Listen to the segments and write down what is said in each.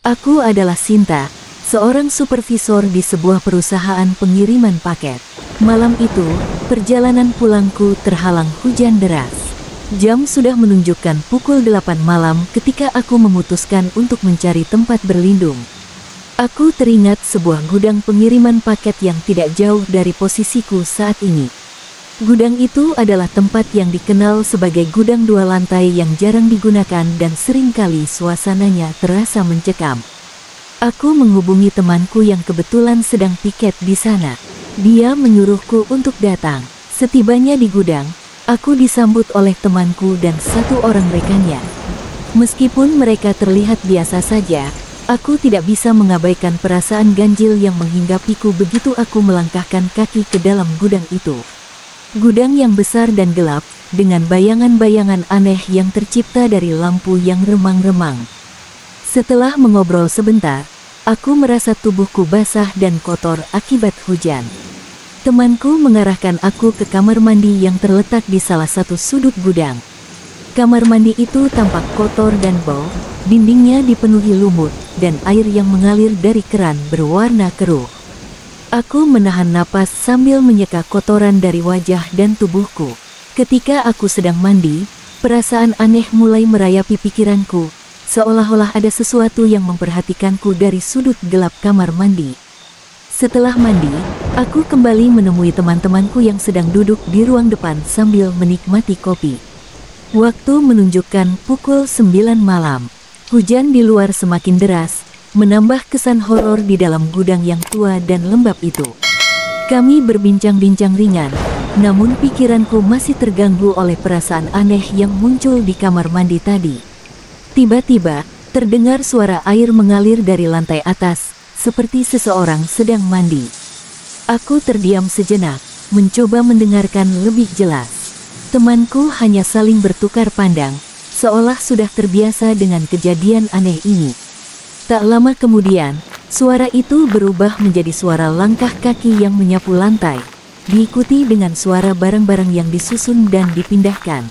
Aku adalah Sinta, seorang supervisor di sebuah perusahaan pengiriman paket. Malam itu, perjalanan pulangku terhalang hujan deras. Jam sudah menunjukkan pukul 8 malam ketika aku memutuskan untuk mencari tempat berlindung. Aku teringat sebuah gudang pengiriman paket yang tidak jauh dari posisiku saat ini. Gudang itu adalah tempat yang dikenal sebagai gudang 2 lantai yang jarang digunakan dan seringkali suasananya terasa mencekam. Aku menghubungi temanku yang kebetulan sedang piket di sana. Dia menyuruhku untuk datang. Setibanya di gudang, aku disambut oleh temanku dan 1 orang rekannya. Meskipun mereka terlihat biasa saja, aku tidak bisa mengabaikan perasaan ganjil yang menghinggapiku begitu aku melangkahkan kaki ke dalam gudang itu. Gudang yang besar dan gelap, dengan bayangan-bayangan aneh yang tercipta dari lampu yang remang-remang. Setelah mengobrol sebentar, aku merasa tubuhku basah dan kotor akibat hujan. Temanku mengarahkan aku ke kamar mandi yang terletak di salah satu sudut gudang. Kamar mandi itu tampak kotor dan bau, dindingnya dipenuhi lumut, dan air yang mengalir dari keran berwarna keruh. Aku menahan napas sambil menyeka kotoran dari wajah dan tubuhku. Ketika aku sedang mandi, perasaan aneh mulai merayapi pikiranku, seolah-olah ada sesuatu yang memperhatikanku dari sudut gelap kamar mandi. Setelah mandi, aku kembali menemui teman-temanku yang sedang duduk di ruang depan sambil menikmati kopi. Waktu menunjukkan pukul 9 malam. Hujan di luar semakin deras, menambah kesan horor di dalam gudang yang tua dan lembab itu. Kami berbincang-bincang ringan, namun pikiranku masih terganggu oleh perasaan aneh yang muncul di kamar mandi tadi. Tiba-tiba, terdengar suara air mengalir dari lantai atas, seperti seseorang sedang mandi. Aku terdiam sejenak, mencoba mendengarkan lebih jelas. Temanku hanya saling bertukar pandang, seolah sudah terbiasa dengan kejadian aneh ini. Tak lama kemudian, suara itu berubah menjadi suara langkah kaki yang menyapu lantai, diikuti dengan suara barang-barang yang disusun dan dipindahkan.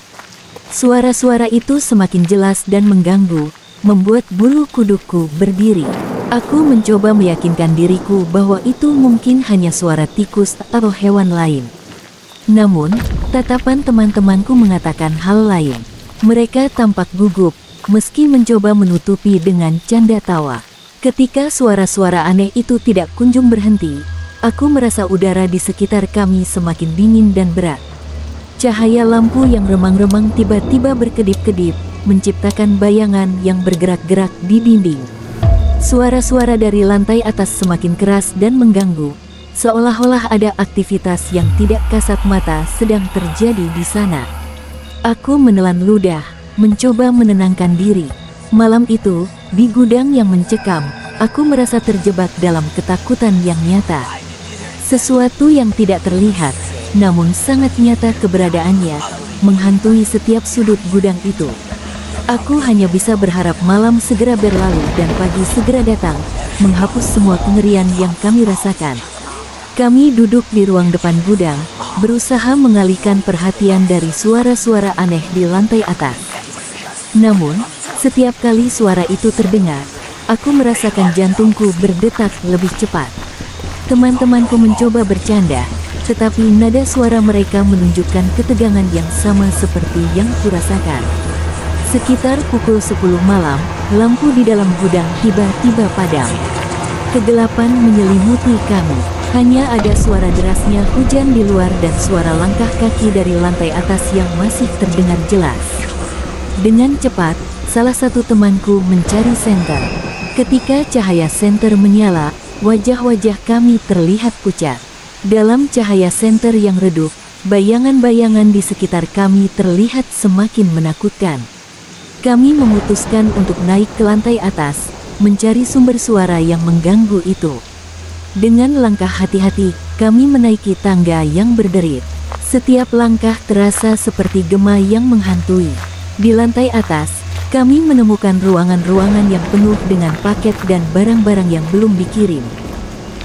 Suara-suara itu semakin jelas dan mengganggu, membuat bulu kudukku berdiri. Aku mencoba meyakinkan diriku bahwa itu mungkin hanya suara tikus atau hewan lain. Namun, tatapan teman-temanku mengatakan hal lain. Mereka tampak gugup, meski mencoba menutupi dengan canda tawa. Ketika suara-suara aneh itu tidak kunjung berhenti, aku merasa udara di sekitar kami semakin dingin dan berat. Cahaya lampu yang remang-remang tiba-tiba berkedip-kedip, menciptakan bayangan yang bergerak-gerak di dinding. Suara-suara dari lantai atas semakin keras dan mengganggu, seolah-olah ada aktivitas yang tidak kasat mata sedang terjadi di sana. Aku menelan ludah, mencoba menenangkan diri. Malam itu, di gudang yang mencekam, aku merasa terjebak dalam ketakutan yang nyata. Sesuatu yang tidak terlihat, namun sangat nyata keberadaannya, menghantui setiap sudut gudang itu. Aku hanya bisa berharap malam segera berlalu dan pagi segera datang, menghapus semua kengerian yang kami rasakan. Kami duduk di ruang depan gudang, berusaha mengalihkan perhatian dari suara-suara aneh di lantai atas. Namun, setiap kali suara itu terdengar, aku merasakan jantungku berdetak lebih cepat. Teman-temanku mencoba bercanda, tetapi nada suara mereka menunjukkan ketegangan yang sama seperti yang kurasakan. Sekitar pukul 10 malam, lampu di dalam gudang tiba-tiba padam. Kegelapan menyelimuti kami. Hanya ada suara derasnya hujan di luar dan suara langkah kaki dari lantai atas yang masih terdengar jelas. Dengan cepat, salah satu temanku mencari senter. Ketika cahaya senter menyala, wajah-wajah kami terlihat pucat. Dalam cahaya senter yang redup, bayangan-bayangan di sekitar kami terlihat semakin menakutkan. Kami memutuskan untuk naik ke lantai atas, mencari sumber suara yang mengganggu itu. Dengan langkah hati-hati, kami menaiki tangga yang berderit. Setiap langkah terasa seperti gema yang menghantui. Di lantai atas, kami menemukan ruangan-ruangan yang penuh dengan paket dan barang-barang yang belum dikirim.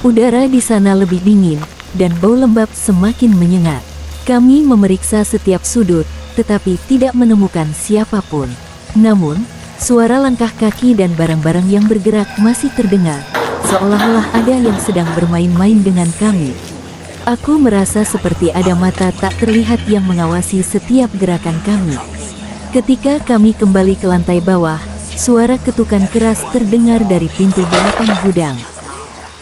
Udara di sana lebih dingin, dan bau lembab semakin menyengat. Kami memeriksa setiap sudut, tetapi tidak menemukan siapapun. Namun, Suara langkah kaki dan barang-barang yang bergerak masih terdengar, seolah-olah ada yang sedang bermain-main dengan kami. Aku merasa seperti ada mata tak terlihat yang mengawasi setiap gerakan kami. Ketika kami kembali ke lantai bawah, suara ketukan keras terdengar dari pintu belakang gudang.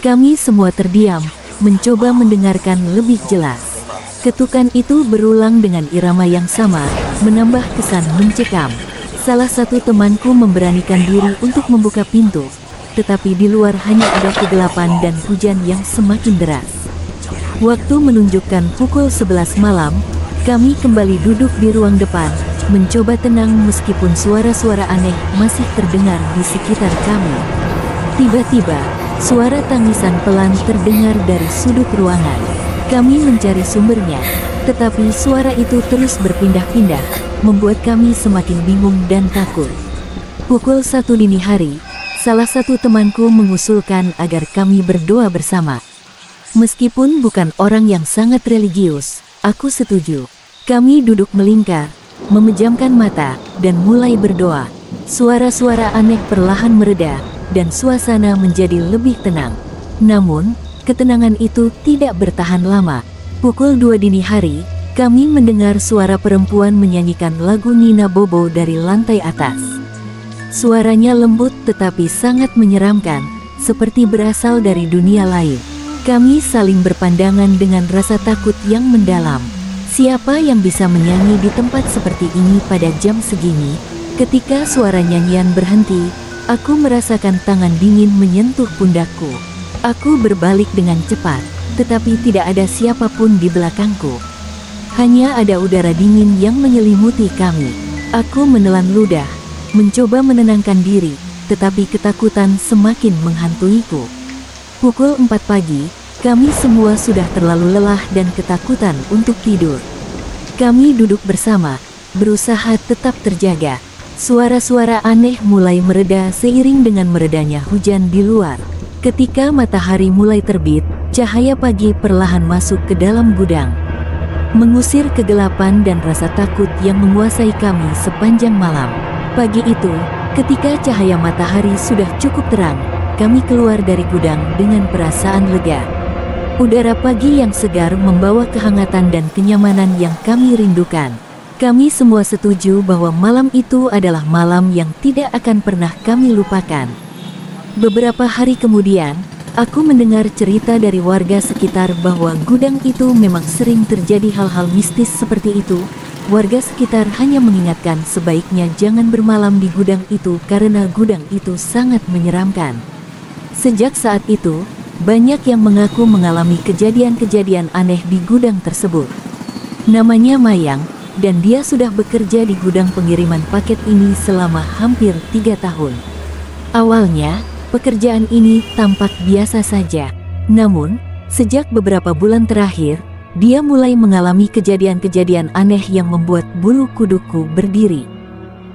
Kami semua terdiam, mencoba mendengarkan lebih jelas. Ketukan itu berulang dengan irama yang sama, menambah kesan mencekam. Salah satu temanku memberanikan diri untuk membuka pintu, tetapi di luar hanya ada kegelapan dan hujan yang semakin deras. Waktu menunjukkan pukul 11 malam, kami kembali duduk di ruang depan, mencoba tenang meskipun suara-suara aneh masih terdengar di sekitar kami. Tiba-tiba, suara tangisan pelan terdengar dari sudut ruangan. Kami mencari sumbernya, tetapi suara itu terus berpindah-pindah, membuat kami semakin bingung dan takut. Pukul 1 dini hari, salah satu temanku mengusulkan agar kami berdoa bersama. Meskipun bukan orang yang sangat religius, aku setuju. Kami duduk melingkar, memejamkan mata, dan mulai berdoa. Suara-suara aneh perlahan mereda, dan suasana menjadi lebih tenang. Namun, ketenangan itu tidak bertahan lama. Pukul 2 dini hari, kami mendengar suara perempuan menyanyikan lagu Nina Bobo dari lantai atas. Suaranya lembut tetapi sangat menyeramkan, seperti berasal dari dunia lain. Kami saling berpandangan dengan rasa takut yang mendalam. Siapa yang bisa menyanyi di tempat seperti ini pada jam segini? Ketika suara nyanyian berhenti, aku merasakan tangan dingin menyentuh pundakku. Aku berbalik dengan cepat, tetapi tidak ada siapapun di belakangku. Hanya ada udara dingin yang menyelimuti kami. Aku menelan ludah, mencoba menenangkan diri, tetapi ketakutan semakin menghantuiku. Pukul 4 pagi, kami semua sudah terlalu lelah dan ketakutan untuk tidur. Kami duduk bersama, berusaha tetap terjaga. Suara-suara aneh mulai mereda seiring dengan meredanya hujan di luar. Ketika matahari mulai terbit, cahaya pagi perlahan masuk ke dalam gudang, mengusir kegelapan dan rasa takut yang menguasai kami sepanjang malam. Pagi itu, ketika cahaya matahari sudah cukup terang, kami keluar dari gudang dengan perasaan lega. Udara pagi yang segar membawa kehangatan dan kenyamanan yang kami rindukan. Kami semua setuju bahwa malam itu adalah malam yang tidak akan pernah kami lupakan. Beberapa hari kemudian, aku mendengar cerita dari warga sekitar bahwa gudang itu memang sering terjadi hal-hal mistis seperti itu. Warga sekitar hanya mengingatkan sebaiknya jangan bermalam di gudang itu karena gudang itu sangat menyeramkan. Sejak saat itu, banyak yang mengaku mengalami kejadian-kejadian aneh di gudang tersebut. Namanya Mayang, dan dia sudah bekerja di gudang pengiriman paket ini selama hampir 3 tahun. Awalnya, pekerjaan ini tampak biasa saja. Namun, sejak beberapa bulan terakhir, dia mulai mengalami kejadian-kejadian aneh yang membuat bulu kuduku berdiri.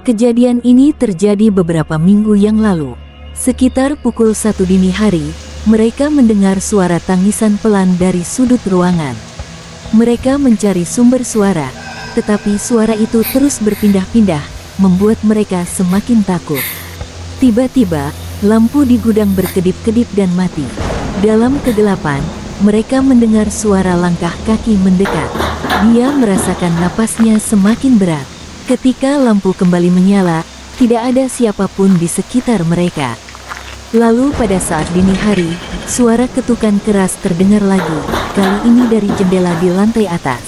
Kejadian ini terjadi beberapa minggu yang lalu. Sekitar pukul 1 dini hari, mereka mendengar suara tangisan pelan dari sudut ruangan. Mereka mencari sumber suara, tetapi suara itu terus berpindah-pindah, membuat mereka semakin takut. Tiba-tiba, lampu di gudang berkedip-kedip dan mati. Dalam kegelapan, mereka mendengar suara langkah kaki mendekat. Dia merasakan napasnya semakin berat. Ketika lampu kembali menyala, tidak ada siapapun di sekitar mereka. Lalu pada saat dini hari, suara ketukan keras terdengar lagi, kali ini dari jendela di lantai atas.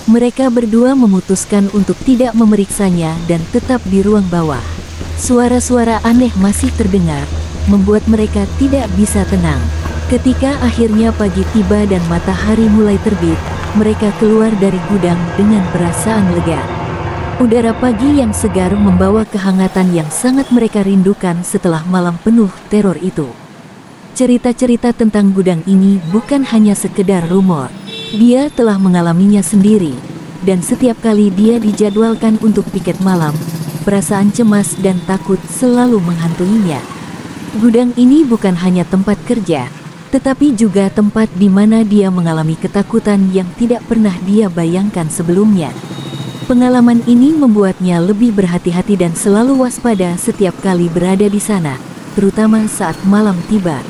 Mereka berdua memutuskan untuk tidak memeriksanya dan tetap di ruang bawah. Suara-suara aneh masih terdengar, membuat mereka tidak bisa tenang. Ketika akhirnya pagi tiba dan matahari mulai terbit, mereka keluar dari gudang dengan perasaan lega. Udara pagi yang segar membawa kehangatan yang sangat mereka rindukan setelah malam penuh teror itu. Cerita-cerita tentang gudang ini bukan hanya sekedar rumor. Dia telah mengalaminya sendiri, dan setiap kali dia dijadwalkan untuk piket malam, perasaan cemas dan takut selalu menghantuinya. Gudang ini bukan hanya tempat kerja, tetapi juga tempat di mana dia mengalami ketakutan yang tidak pernah dia bayangkan sebelumnya. Pengalaman ini membuatnya lebih berhati-hati dan selalu waspada setiap kali berada di sana, terutama saat malam tiba.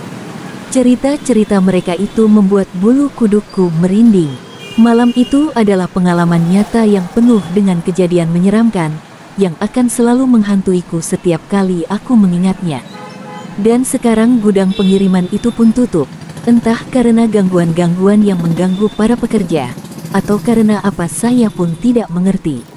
Cerita-cerita mereka itu membuat bulu kudukku merinding. Malam itu adalah pengalaman nyata yang penuh dengan kejadian menyeramkan, yang akan selalu menghantuiku setiap kali aku mengingatnya. Dan sekarang gudang pengiriman itu pun tutup, entah karena gangguan-gangguan yang mengganggu para pekerja, atau karena apa saya pun tidak mengerti.